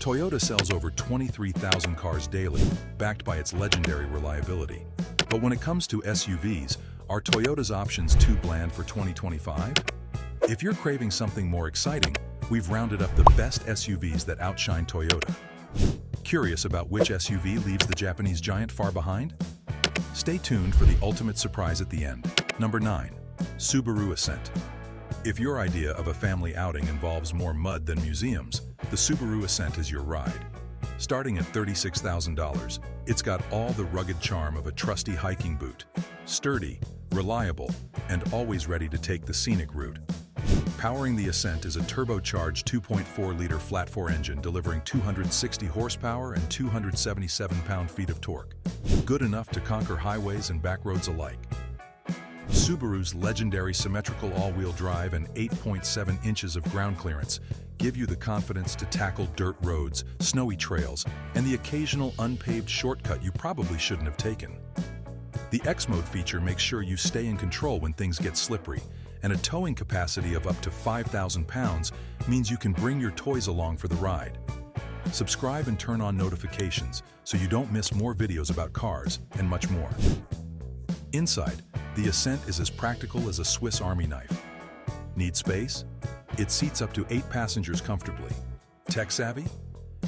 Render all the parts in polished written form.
Toyota sells over 23,000 cars daily, backed by its legendary reliability. But when it comes to SUVs, are Toyota's options too bland for 2025? If you're craving something more exciting, we've rounded up the best SUVs that outshine Toyota. Curious about which SUV leaves the Japanese giant far behind? Stay tuned for the ultimate surprise at the end. Number 9. Subaru Ascent. If your idea of a family outing involves more mud than museums, the Subaru Ascent is your ride. Starting at $36,000, it's got all the rugged charm of a trusty hiking boot. Sturdy, reliable, and always ready to take the scenic route. Powering the Ascent is a turbocharged 2.4-liter flat-4 engine delivering 260 horsepower and 277 pound-feet of torque. Good enough to conquer highways and backroads alike. Subaru's legendary symmetrical all-wheel drive and 8.7 inches of ground clearance give you the confidence to tackle dirt roads, snowy trails, and the occasional unpaved shortcut you probably shouldn't have taken. The X-Mode feature makes sure you stay in control when things get slippery, and a towing capacity of up to 5,000 pounds means you can bring your toys along for the ride. Subscribe and turn on notifications so you don't miss more videos about cars and much more. Inside, the Ascent is as practical as a Swiss Army knife. Need space? It seats up to 8 passengers comfortably. Tech savvy?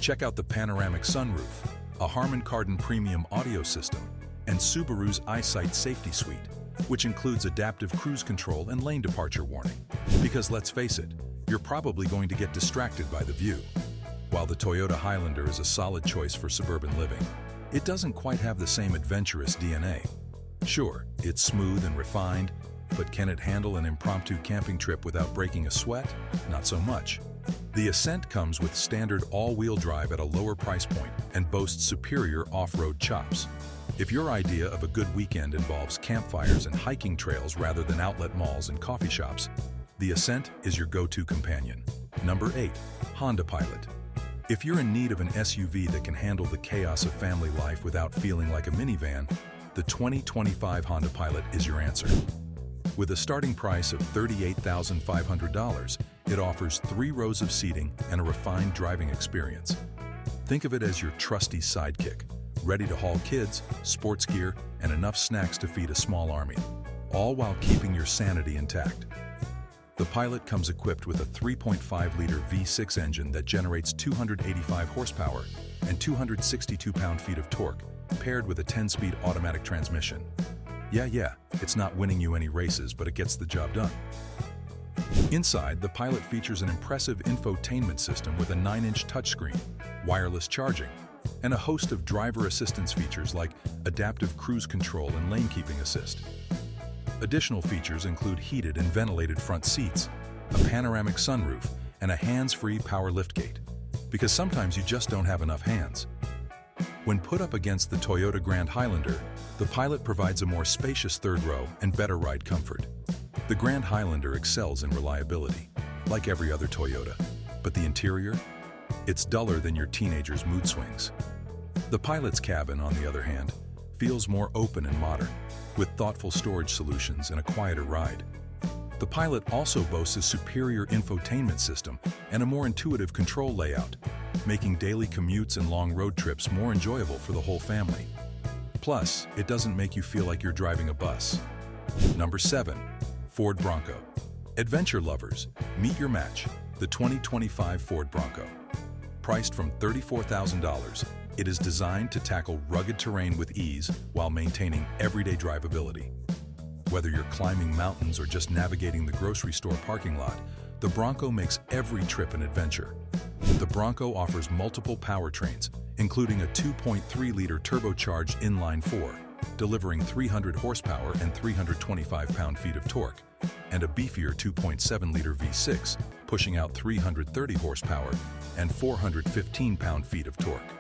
Check out the panoramic sunroof, a Harman Kardon premium audio system, and Subaru's EyeSight safety suite, which includes adaptive cruise control and lane departure warning. Because let's face it, you're probably going to get distracted by the view. While the Toyota Highlander is a solid choice for suburban living, it doesn't quite have the same adventurous DNA. Sure, it's smooth and refined, but can it handle an impromptu camping trip without breaking a sweat? Not so much. The Ascent comes with standard all-wheel drive at a lower price point and boasts superior off-road chops. If your idea of a good weekend involves campfires and hiking trails rather than outlet malls and coffee shops, the Ascent is your go-to companion. Number 8. Honda Pilot. If you're in need of an SUV that can handle the chaos of family life without feeling like a minivan, the 2025 Honda Pilot is your answer. With a starting price of $38,500, it offers 3 rows of seating and a refined driving experience. Think of it as your trusty sidekick, ready to haul kids, sports gear, and enough snacks to feed a small army, all while keeping your sanity intact. The Pilot comes equipped with a 3.5-liter V6 engine that generates 285 horsepower and 262 pound-feet of torque, paired with a 10-speed automatic transmission. Yeah, it's not winning you any races, but it gets the job done. Inside, the Pilot features an impressive infotainment system with a 9-inch touchscreen, wireless charging, and a host of driver assistance features like adaptive cruise control and lane keeping assist. Additional features include heated and ventilated front seats, a panoramic sunroof, and a hands-free power liftgate, because sometimes you just don't have enough hands. When put up against the Toyota Grand Highlander, the Pilot provides a more spacious third row and better ride comfort. The Grand Highlander excels in reliability, like every other Toyota, but the interior? It's duller than your teenager's mood swings. The Pilot's cabin, on the other hand, feels more open and modern, with thoughtful storage solutions and a quieter ride. The Pilot also boasts a superior infotainment system and a more intuitive control layout, making daily commutes and long road trips more enjoyable for the whole family. Plus, it doesn't make you feel like you're driving a bus. Number 7. Ford Bronco. Adventure lovers, meet your match, the 2025 Ford Bronco. Priced from $34,000, it is designed to tackle rugged terrain with ease while maintaining everyday drivability. Whether you're climbing mountains or just navigating the grocery store parking lot, the Bronco makes every trip an adventure. The Bronco offers multiple powertrains, including a 2.3-liter turbocharged inline-4, delivering 300 horsepower and 325 pound-feet of torque, and a beefier 2.7-liter V6, pushing out 330 horsepower and 415 pound-feet of torque.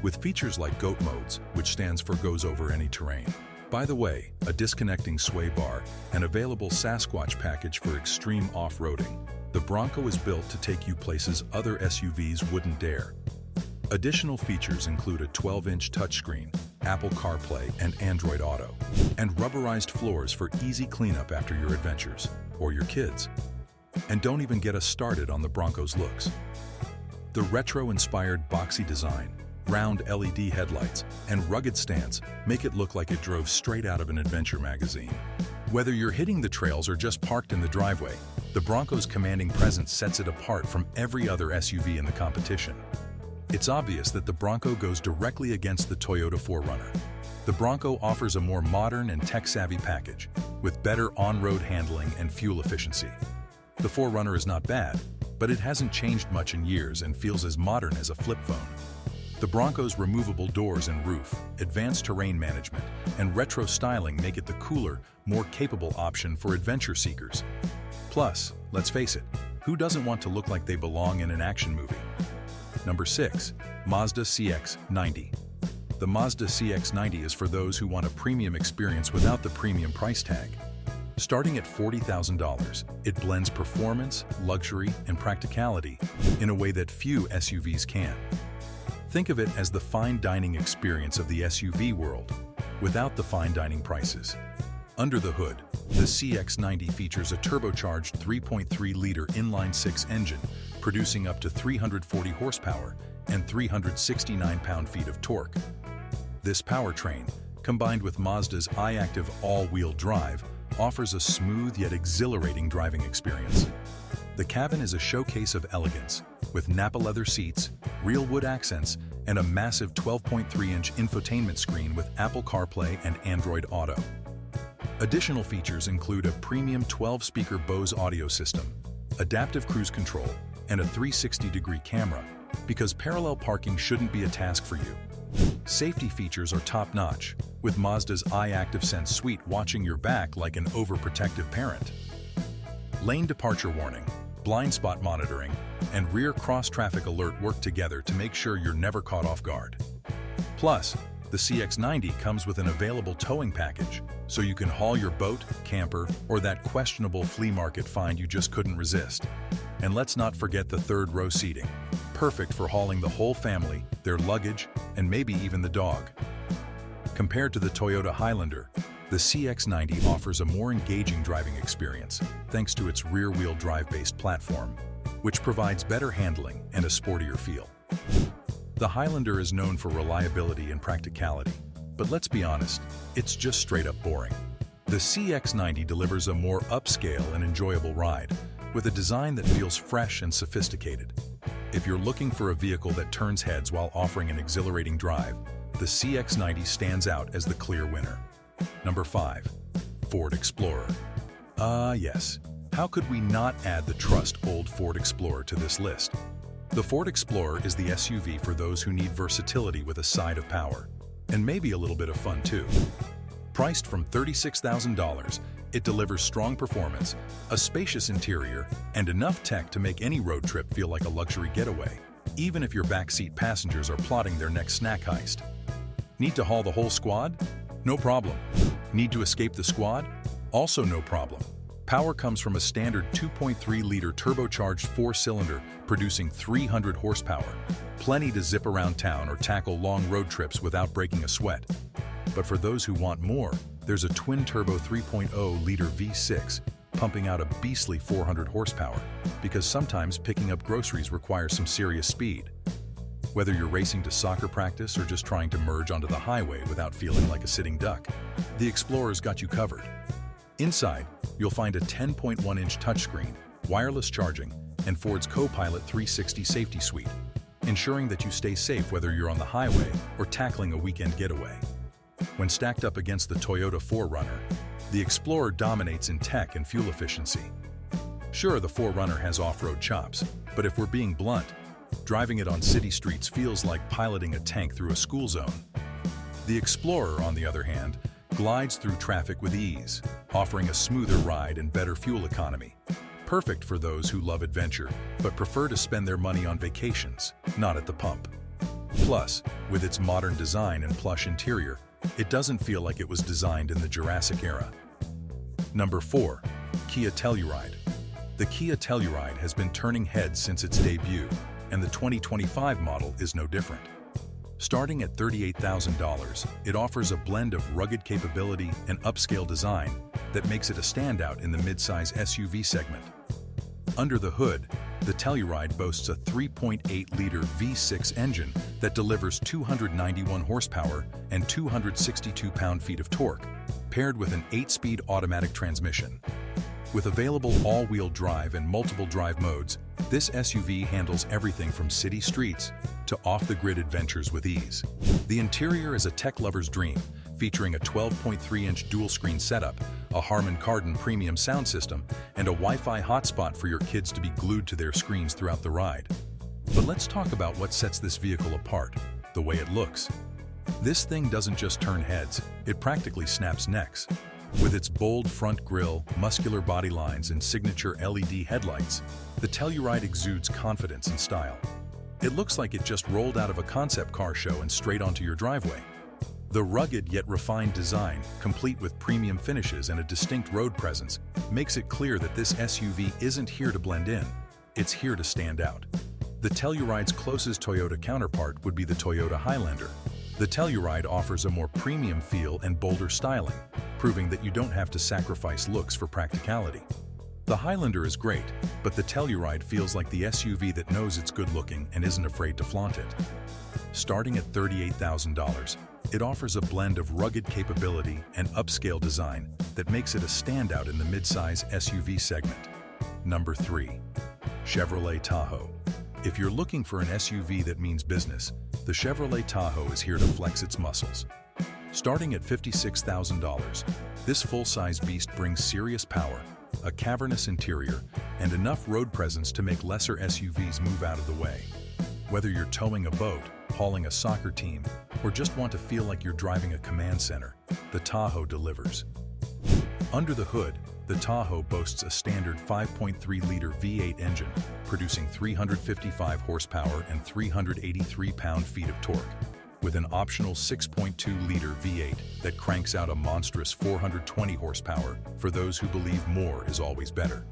With features like GOAT modes, which stands for goes over any terrain. By the way, a disconnecting sway bar, an available Sasquatch package for extreme off-roading, the Bronco is built to take you places other SUVs wouldn't dare. Additional features include a 12-inch touchscreen, Apple CarPlay and Android Auto, and rubberized floors for easy cleanup after your adventures, or your kids. And don't even get us started on the Bronco's looks. The retro-inspired boxy design, round LED headlights, and rugged stance make it look like it drove straight out of an adventure magazine. Whether you're hitting the trails or just parked in the driveway, the Bronco's commanding presence sets it apart from every other SUV in the competition. It's obvious that the Bronco goes directly against the Toyota 4Runner. The Bronco offers a more modern and tech-savvy package, with better on-road handling and fuel efficiency. The 4Runner is not bad, but it hasn't changed much in years and feels as modern as a flip phone. The Bronco's removable doors and roof, advanced terrain management, and retro styling make it the cooler, more capable option for adventure seekers. Plus, let's face it, who doesn't want to look like they belong in an action movie? Number 6. Mazda CX-90. The Mazda CX-90 is for those who want a premium experience without the premium price tag. Starting at $40,000, it blends performance, luxury, and practicality in a way that few SUVs can. Think of it as the fine dining experience of the SUV world, without the fine dining prices. Under the hood, the CX-90 features a turbocharged 3.3-liter inline-six engine, producing up to 340 horsepower and 369 pound-feet of torque. This powertrain, combined with Mazda's iActive all-wheel drive, offers a smooth yet exhilarating driving experience. The cabin is a showcase of elegance, with Napa leather seats, real wood accents, and a massive 12.3-inch infotainment screen with Apple CarPlay and Android Auto. Additional features include a premium 12-speaker Bose audio system, adaptive cruise control, and a 360-degree camera, because parallel parking shouldn't be a task for you. Safety features are top-notch, with Mazda's iActive Sense suite watching your back like an overprotective parent. Lane departure warning, blind spot monitoring, and rear cross-traffic alert work together to make sure you're never caught off guard. Plus, the CX-90 comes with an available towing package, so you can haul your boat, camper, or that questionable flea market find you just couldn't resist. And let's not forget the third-row seating, perfect for hauling the whole family, their luggage, and maybe even the dog. Compared to the Toyota Highlander, the CX-90 offers a more engaging driving experience thanks to its rear-wheel drive-based platform, which provides better handling and a sportier feel. The Highlander is known for reliability and practicality, but let's be honest, it's just straight-up boring. The CX-90 delivers a more upscale and enjoyable ride, with a design that feels fresh and sophisticated. If you're looking for a vehicle that turns heads while offering an exhilarating drive, the CX-90 stands out as the clear winner. Number 5. Ford Explorer. Yes. How could we not add the trust-old Ford Explorer to this list? The Ford Explorer is the SUV for those who need versatility with a side of power, and maybe a little bit of fun too. Priced from $36,000, it delivers strong performance, a spacious interior, and enough tech to make any road trip feel like a luxury getaway, even if your backseat passengers are plotting their next snack heist. Need to haul the whole squad? No problem. Need to escape the squad? Also no problem. Power comes from a standard 2.3-liter turbocharged four-cylinder producing 300 horsepower, plenty to zip around town or tackle long road trips without breaking a sweat. But for those who want more, there's a twin-turbo 3.0-liter V6 pumping out a beastly 400 horsepower, because sometimes picking up groceries requires some serious speed. Whether you're racing to soccer practice or just trying to merge onto the highway without feeling like a sitting duck, the Explorer's got you covered. Inside, you'll find a 10.1-inch touchscreen, wireless charging, and Ford's Co-Pilot 360 safety suite, ensuring that you stay safe whether you're on the highway or tackling a weekend getaway. When stacked up against the Toyota 4Runner, the Explorer dominates in tech and fuel efficiency. Sure, the 4Runner has off-road chops, but if we're being blunt, driving it on city streets feels like piloting a tank through a school zone. The Explorer, on the other hand, glides through traffic with ease, offering a smoother ride and better fuel economy. Perfect for those who love adventure, but prefer to spend their money on vacations, not at the pump. Plus, with its modern design and plush interior, it doesn't feel like it was designed in the Jurassic era. Number 4. Kia Telluride. The Kia Telluride has been turning heads since its debut, and the 2025 model is no different. Starting at $38,000, it offers a blend of rugged capability and upscale design that makes it a standout in the midsize SUV segment. Under the hood, The Telluride boasts a 3.8-liter V6 engine that delivers 291 horsepower and 262 pound-feet of torque, paired with an 8-speed automatic transmission. With available all-wheel drive and multiple drive modes, this SUV handles everything from city streets to off-the-grid adventures with ease. The interior is a tech lover's dream, featuring a 12.3-inch dual-screen setup, a Harman Kardon premium sound system, and a Wi-Fi hotspot for your kids to be glued to their screens throughout the ride. But let's talk about what sets this vehicle apart: the way it looks. This thing doesn't just turn heads, it practically snaps necks. With its bold front grille, muscular body lines, and signature LED headlights, the Telluride exudes confidence and style. It looks like it just rolled out of a concept car show and straight onto your driveway. The rugged yet refined design, complete with premium finishes and a distinct road presence, makes it clear that this SUV isn't here to blend in, it's here to stand out. The Telluride's closest Toyota counterpart would be the Toyota Highlander. The Telluride offers a more premium feel and bolder styling, proving that you don't have to sacrifice looks for practicality. The Highlander is great, but the Telluride feels like the SUV that knows it's good-looking and isn't afraid to flaunt it. Starting at $38,000, it offers a blend of rugged capability and upscale design that makes it a standout in the midsize SUV segment. Number 3. Chevrolet Tahoe. If you're looking for an SUV that means business, the Chevrolet Tahoe is here to flex its muscles. Starting at $56,000, this full-size beast brings serious power, a cavernous interior, and enough road presence to make lesser SUVs move out of the way. Whether you're towing a boat, hauling a soccer team, or just want to feel like you're driving a command center, the Tahoe delivers. Under the hood, the Tahoe boasts a standard 5.3-liter V8 engine, producing 355 horsepower and 383 pound-feet of torque, with an optional 6.2-liter V8 that cranks out a monstrous 420 horsepower for those who believe more is always better.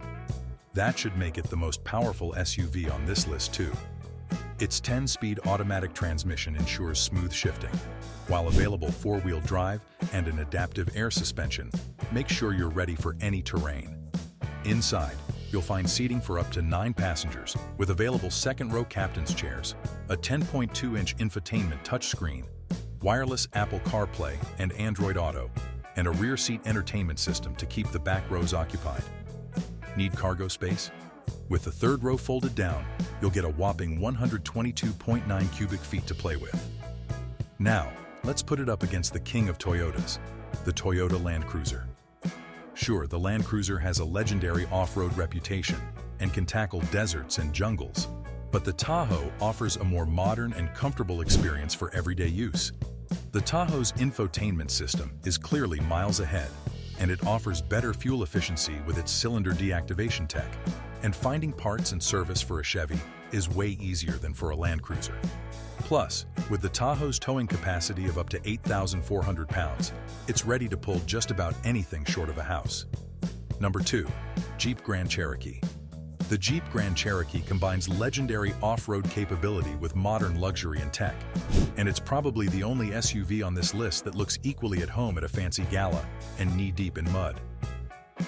That should make it the most powerful SUV on this list too. Its 10-speed automatic transmission ensures smooth shifting, while available 4-wheel drive and an adaptive air suspension, make sure you're ready for any terrain. Inside, you'll find seating for up to 9 passengers, with available second-row captain's chairs, a 10.2-inch infotainment touchscreen, wireless Apple CarPlay and Android Auto, and a rear seat entertainment system to keep the back rows occupied. Need cargo space? With the third row folded down, you'll get a whopping 122.9 cubic feet to play with. Now, let's put it up against the king of Toyotas, the Toyota Land Cruiser. Sure, the Land Cruiser has a legendary off-road reputation and can tackle deserts and jungles, but the Tahoe offers a more modern and comfortable experience for everyday use. The Tahoe's infotainment system is clearly miles ahead, and it offers better fuel efficiency with its cylinder deactivation tech. And finding parts and service for a Chevy is way easier than for a Land Cruiser. Plus, with the Tahoe's towing capacity of up to 8,400 pounds, it's ready to pull just about anything short of a house. Number 2. Jeep Grand Cherokee. The Jeep Grand Cherokee combines legendary off-road capability with modern luxury and tech, and it's probably the only SUV on this list that looks equally at home at a fancy gala and knee-deep in mud.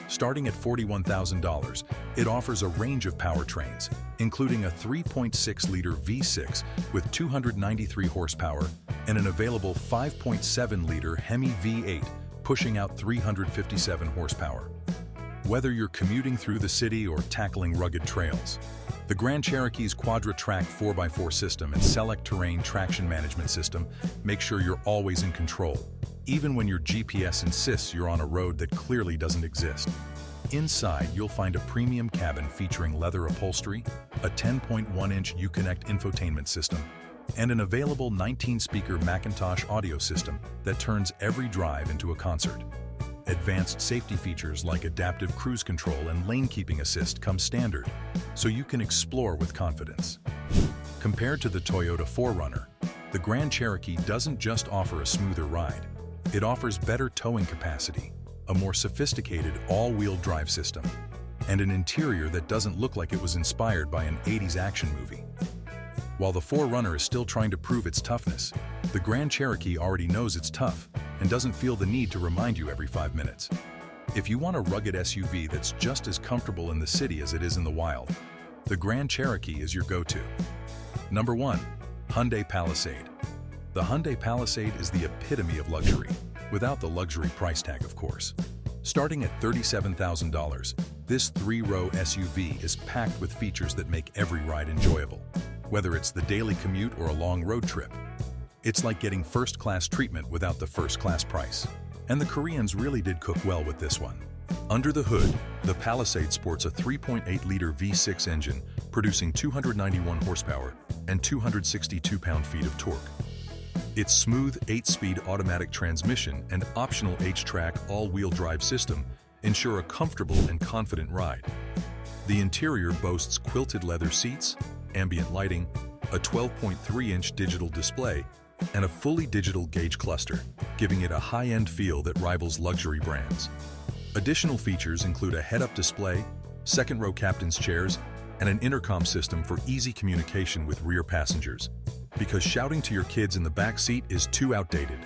Starting at $41,000, it offers a range of powertrains, including a 3.6-liter V6 with 293 horsepower and an available 5.7-liter Hemi V8 pushing out 357 horsepower. Whether you're commuting through the city or tackling rugged trails, the Grand Cherokee's Quadra-Track 4x4 system and Select Terrain traction management system make sure you're always in control, even when your GPS insists you're on a road that clearly doesn't exist. Inside, you'll find a premium cabin featuring leather upholstery, a 10.1-inch Uconnect infotainment system, and an available 19-speaker Macintosh audio system that turns every drive into a concert. Advanced safety features like adaptive cruise control and lane keeping assist come standard, so you can explore with confidence. Compared to the Toyota 4Runner, the Grand Cherokee doesn't just offer a smoother ride. It offers better towing capacity, a more sophisticated all-wheel drive system, and an interior that doesn't look like it was inspired by an 80s action movie. While the 4Runner is still trying to prove its toughness, the Grand Cherokee already knows it's tough and doesn't feel the need to remind you every 5 minutes. If you want a rugged SUV that's just as comfortable in the city as it is in the wild, the Grand Cherokee is your go-to. Number 1. Hyundai Palisade. The Hyundai Palisade is the epitome of luxury, without the luxury price tag, of course. Starting at $37,000, this 3-row SUV is packed with features that make every ride enjoyable, whether it's the daily commute or a long road trip. It's like getting first-class treatment without the first-class price. And the Koreans really did cook well with this one. Under the hood, the Palisade sports a 3.8-liter V6 engine producing 291 horsepower and 262 pound-feet of torque. Its smooth 8-speed automatic transmission and optional H-Track all-wheel drive system ensure a comfortable and confident ride. The interior boasts quilted leather seats, ambient lighting, a 12.3-inch digital display, and a fully digital gauge cluster, giving it a high-end feel that rivals luxury brands. Additional features include a head-up display, second-row captain's chairs, and an intercom system for easy communication with rear passengers, because shouting to your kids in the back seat is too outdated.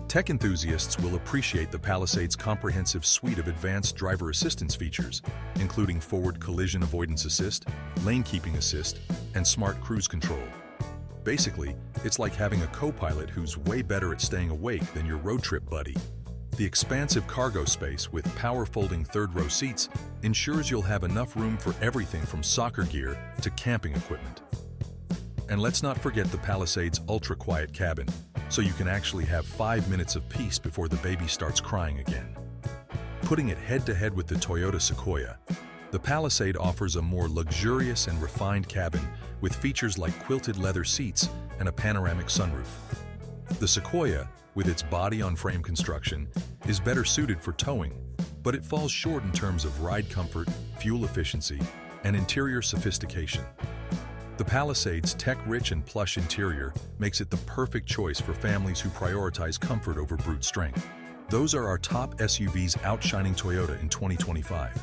Tech enthusiasts will appreciate the Palisade's comprehensive suite of advanced driver assistance features, including forward collision avoidance assist, lane keeping assist, and smart cruise control. Basically, it's like having a co-pilot who's way better at staying awake than your road trip buddy. The expansive cargo space with power-folding third-row seats ensures you'll have enough room for everything from soccer gear to camping equipment. And let's not forget the Palisade's ultra-quiet cabin, so you can actually have 5 minutes of peace before the baby starts crying again. Putting it head-to-head with the Toyota Sequoia, the Palisade offers a more luxurious and refined cabin with features like quilted leather seats and a panoramic sunroof. The Sequoia, with its body-on-frame construction, is better suited for towing, but it falls short in terms of ride comfort, fuel efficiency, and interior sophistication. The Palisade's tech-rich and plush interior makes it the perfect choice for families who prioritize comfort over brute strength. Those are our top SUVs outshining Toyota in 2025.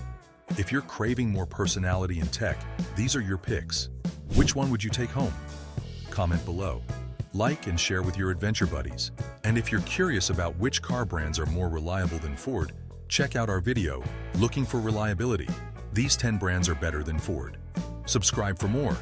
If you're craving more personality and tech, these are your picks. Which one would you take home? Comment below. Like and share with your adventure buddies. And if you're curious about which car brands are more reliable than Ford, check out our video, Looking for Reliability. These 10 brands are better than Ford. Subscribe for more.